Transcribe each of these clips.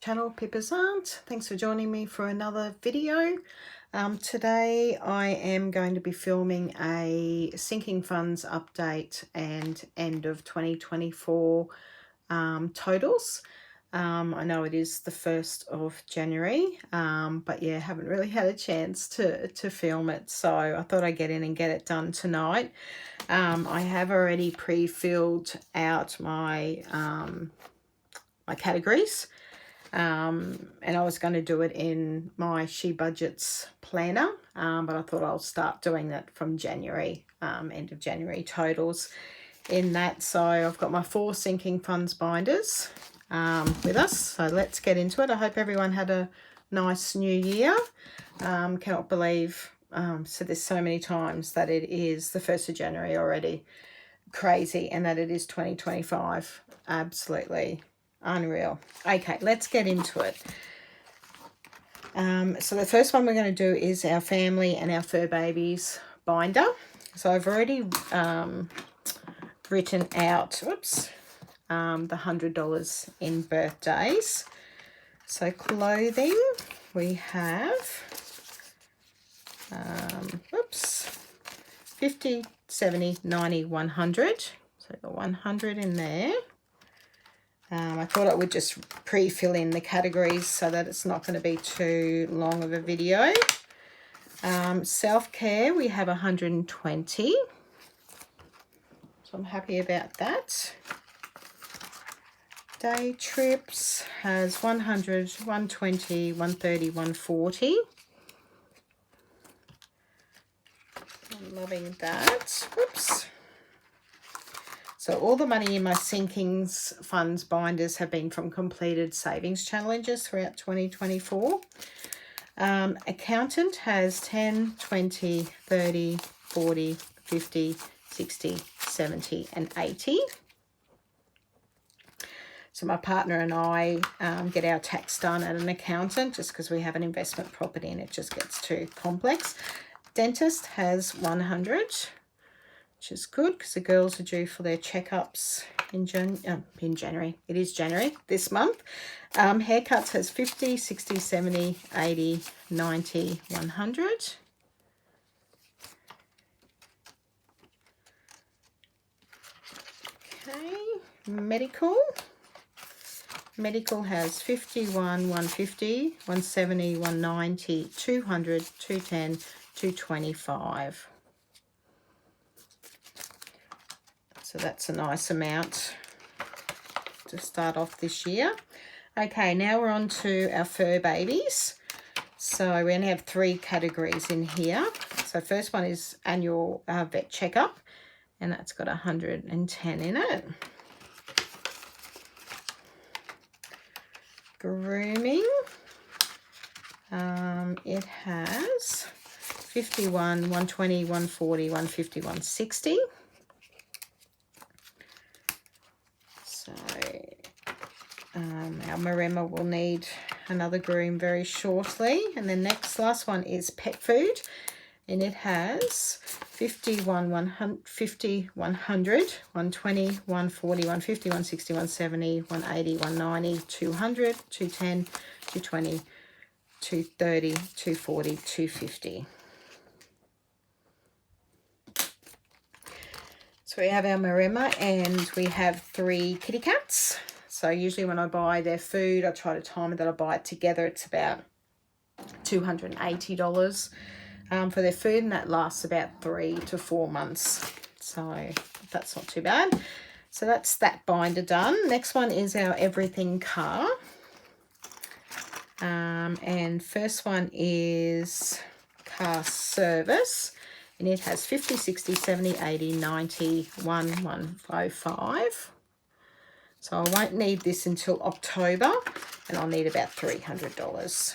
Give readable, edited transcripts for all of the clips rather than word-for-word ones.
Channel Pippa's Aunt. Thanks for joining me for another video. Today I am going to be filming a sinking funds update and end of 2024 totals. I know it is the 1st of January, but yeah, haven't really had a chance to film it, so I thought I'd get in and get it done tonight. I have already pre-filled out my my categories. And I was going to do it in my She Budgets planner, but I thought I'll start doing that from January, end of January totals in that. So I've got my 4 sinking funds binders with us, so let's get into it. I hope everyone had a nice new year. Cannot believe, said this so many times, that it is the 1st of January already. Crazy, and that it is 2025. Absolutely unreal. Okay, let's get into it. So the first one we're going to do is our family and our fur babies binder. So I've already written out the $100 in birthdays. So clothing, we have 50, 70, 90, 100. So the 100 in there. I thought I would just pre-fill in the categories so that it's not going to be too long of a video. Self-care, we have 120. So I'm happy about that. Day trips has 100, 120, 130, 140. I'm loving that. Whoops. So all the money in my sinkings funds binders have been from completed savings challenges throughout 2024. Accountant has 10, 20, 30, 40, 50, 60, 70 and 80. So my partner and I get our tax done at an accountant just because we have an investment property and it just gets too complex. Dentist has 100. Which is good because the girls are due for their checkups in January. It is January this month. Haircuts has 50, 60, 70, 80, 90, 100. Okay, medical. Medical has 51, 150, 170, 190, 200, 210, 225. So that's a nice amount to start off this year. Okay, now we're on to our fur babies. So we're going to have 3 categories in here. So first one is annual vet checkup, and that's got 110 in it. Grooming, it has 51, 120, 140, 150, 160. Our Maremma will need another groom very shortly. And the last one is pet food, and it has 51, 150, 100, 120, 140, 150, 160, 170, 180, 190, 200, 210, 220, 230, 240, 250. So we have our Maremma and we have 3 kitty cats. So usually when I buy their food, I try to time it that I buy it together. It's about $280 for their food, and that lasts about 3 to 4 months. So that's not too bad. So that's that binder done. Next one is our everything car. And first one is car service. And it has 50, 60, 70, 80, 90, 105. So I won't need this until October, and I'll need about $300.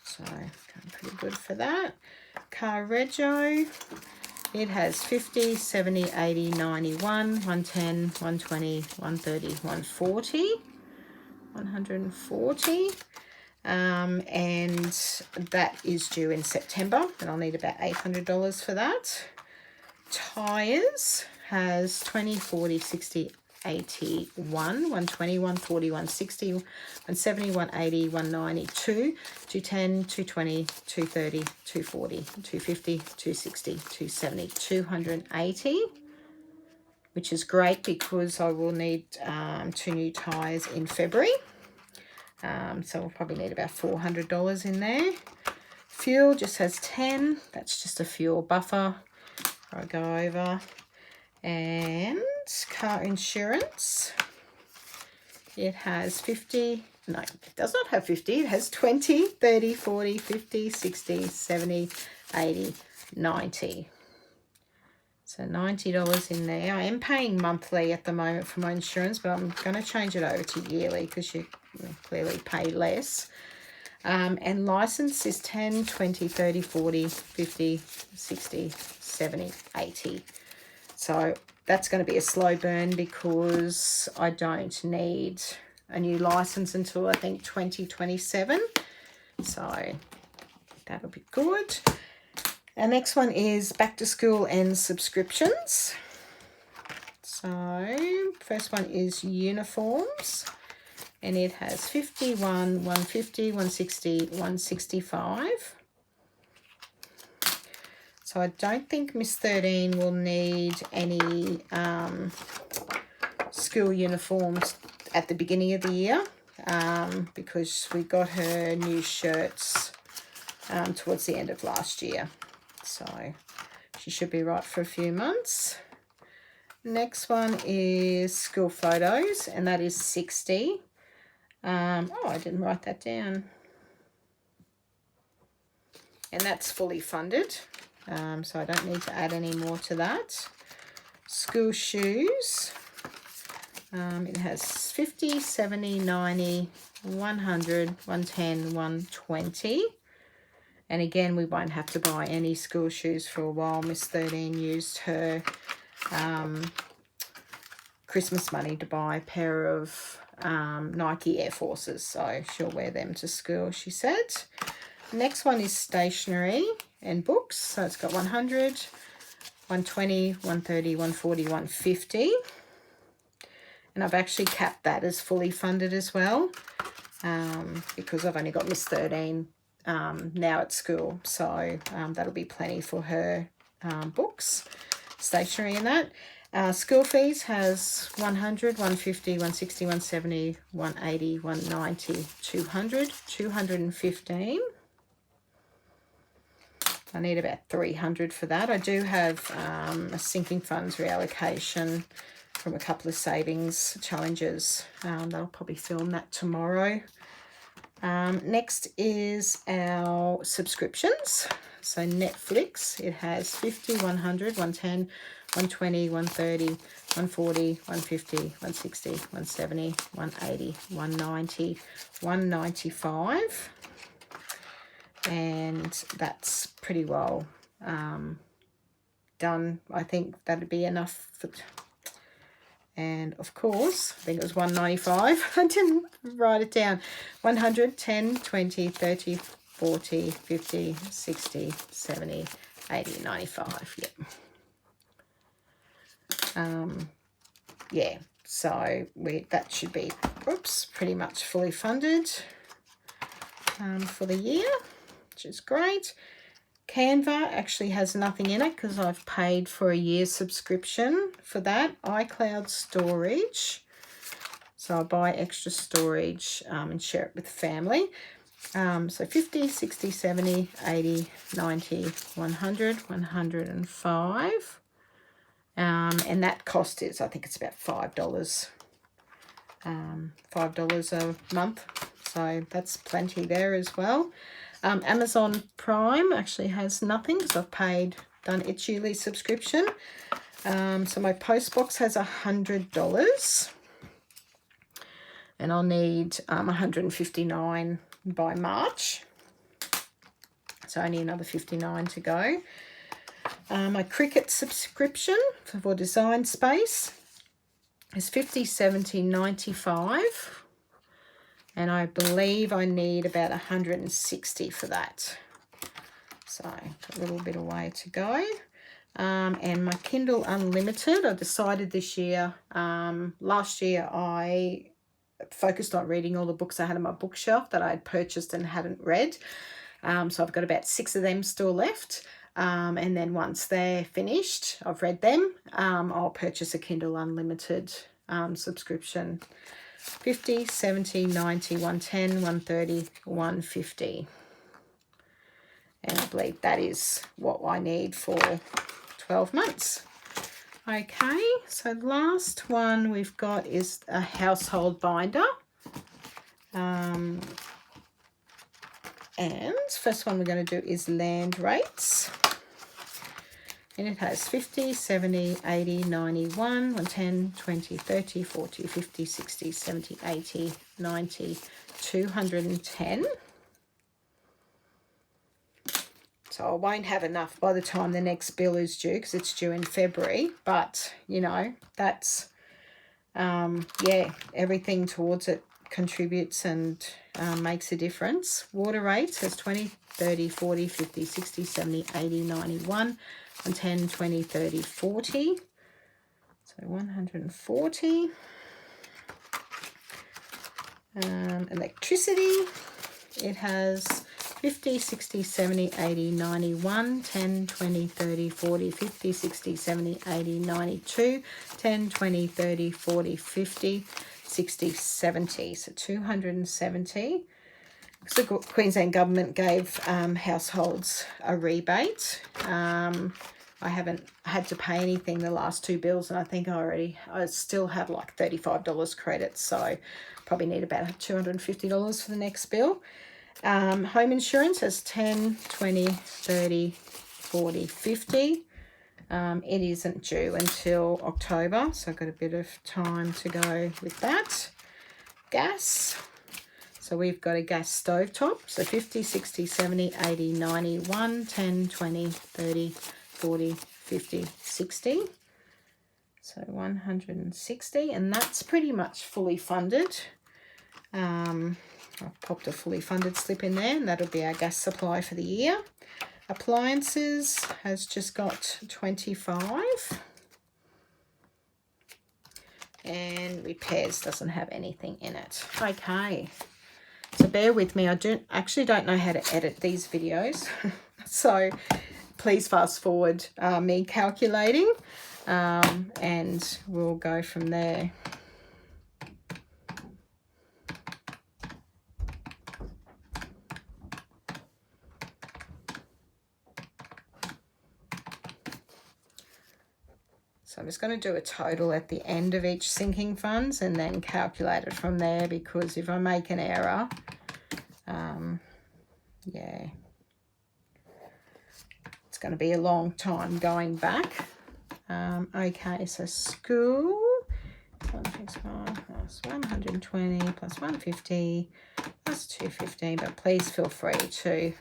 So going pretty good for that. Car rego, it has 50, 70, 80, 91, 110, 120, 130, 140. 140. And that is due in September, and I'll need about $800 for that. Tires has 20, 40, 60, 120, 140, 160, 170, 180, 190, 210, 220, 230, 240, 250, 260, 270, 280, which is great because I will need 2 new tyres in February. So we'll probably need about $400 in there. Fuel just has 10. That's just a fuel buffer. I go over. And car insurance. It has 50. No, it does not have 50. It has 20, 30, 40, 50, 60, 70, 80, 90. So $90 in there. I am paying monthly at the moment for my insurance, but I'm going to change it over to yearly because you clearly pay less. And license is 10, 20, 30, 40, 50, 60, 70, 80. So that's going to be a slow burn because I don't need a new license until I think 2027. So that'll be good. Our next one is back to school and subscriptions. So first one is uniforms. And it has 51, 150, 160, 165. So I don't think Miss 13 will need any school uniforms at the beginning of the year because we got her new shirts towards the end of last year. So she should be right for a few months. Next one is school photos, and that is 60. Oh, I didn't write that down. And that's fully funded, so I don't need to add any more to that. School shoes, it has 50, 70, 90, 100, 110, 120. And again, we won't have to buy any school shoes for a while. Miss 13 used her Christmas money to buy a pair of Nike Air Forces, so she'll wear them to school, she said. Next one is stationery and books. So it's got 100, 120, 130, 140, 150. And I've actually capped that as fully funded as well because I've only got Miss 13 now at school. So that'll be plenty for her books, stationery and that. School fees has 100, 150, 160, 170, 180, 190, 200, 215. I need about 300 for that. I do have a sinking funds reallocation from a couple of savings challenges. They'll probably film that tomorrow. Next is our subscriptions. So Netflix, it has 50, 100, 110, 120, 130, 140, 150, 160, 170, 180, 190, 195. And that's pretty well done. I think that'd be enough for... And of course, I think it was 195. I didn't write it down. 100, 10, 20, 30, 40, 50, 60, 70, 80, 95. Yeah, so that should be, pretty much fully funded for the year, which is great. Canva actually has nothing in it because I've paid for a year's subscription for that. iCloud storage. So I buy extra storage and share it with family. So 50, 60, 70, 80, 90, 100, 105. And that cost is, I think it's about $5. $5 a month. So that's plenty there as well. Amazon Prime actually has nothing because I've done its yearly subscription. So my postbox has $100. And I'll need 159 by March. So only another 59 to go. My Cricut subscription for Design Space is 50, 70, 95. And I believe I need about 160 for that. So a little bit of way to go. And my Kindle Unlimited, I decided this year, last year I focused on reading all the books I had on my bookshelf that I had purchased and hadn't read. So I've got about 6 of them still left. And then once they're finished, I've read them, I'll purchase a Kindle Unlimited subscription. 50, 70, 90, 110, 130, 150. And I believe that is what I need for 12 months. Okay, so the last one we've got is a household binder. And first one we're going to do is land rates. And it has 50, 70, 80, 91, 110, 20, 30, 40, 50, 60, 70, 80, 90, 210. So I won't have enough by the time the next bill is due, because it's due in February. But, you know, that's, yeah, everything towards it contributes and makes a difference. Water rates has 20, 30, 40, 50, 60, 70, 80, 91, and 10, 20, 30, 40. So 140. Electricity, it has 50, 60, 70, 80, 91, 10, 20, 30, 40, 50, 60, 70, 80, 92, 10, 20, 30, 40, 50, 60, 70. So 270. So the Queensland government gave households a rebate. I haven't had to pay anything the last 2 bills, and I think I still have like $35 credit, so probably need about $250 for the next bill. Home insurance has 10, 20, 30, 40, 50. It isn't due until October, so I've got a bit of time to go with that. Gas. So we've got a gas stove top. So 50, 60, 70, 80, 91, 10, 20, 30, 40, 50, 60. So 160, and that's pretty much fully funded. I've popped a fully funded slip in there, and that'll be our gas supply for the year. Appliances has just got 25. And repairs doesn't have anything in it. Okay. So bear with me. I actually don't know how to edit these videos. So please fast forward me calculating, and we'll go from there. So I'm just going to do a total at the end of each sinking funds and then calculate it from there, because if I make an error, yeah, it's going to be a long time going back. Okay, so school, 165 plus 120 plus 150 plus 250, but please feel free to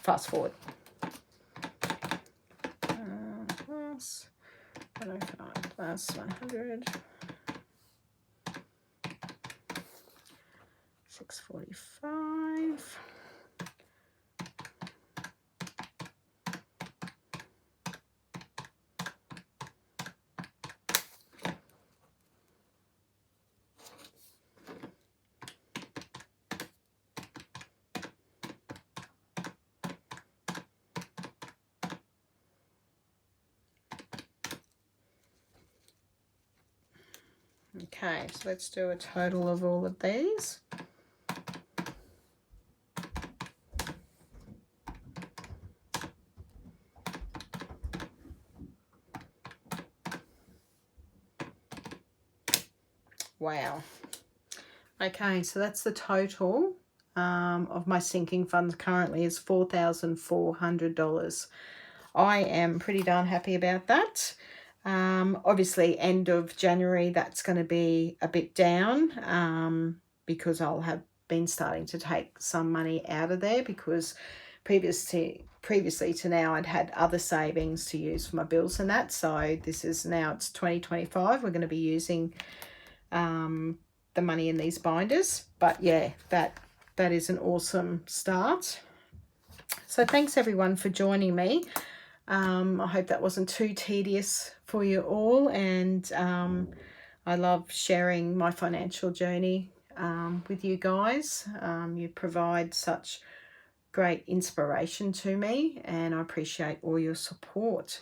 fast forward. Plus 105 plus 100, 645. Okay, so let's do a total of all of these. Wow. Okay, so that's the total of my sinking funds currently is $4,400. I am pretty darn happy about that. Obviously end of January that's going to be a bit down, because I'll have been starting to take some money out of there, because previously to now I'd had other savings to use for my bills and that. So this is now, it's 2025, we're going to be using the money in these binders. But yeah, that is an awesome start. So thanks everyone for joining me. I hope that wasn't too tedious for you all, and I love sharing my financial journey with you guys. You provide such great inspiration to me, and I appreciate all your support.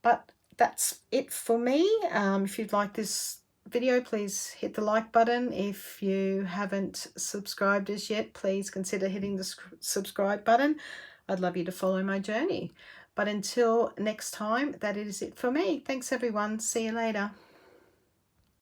But that's it for me. If you'd like this video, please hit the like button. If you haven't subscribed as yet, please consider hitting the subscribe button. I'd love you to follow my journey. But until next time, that is it for me. Thanks everyone. See you later.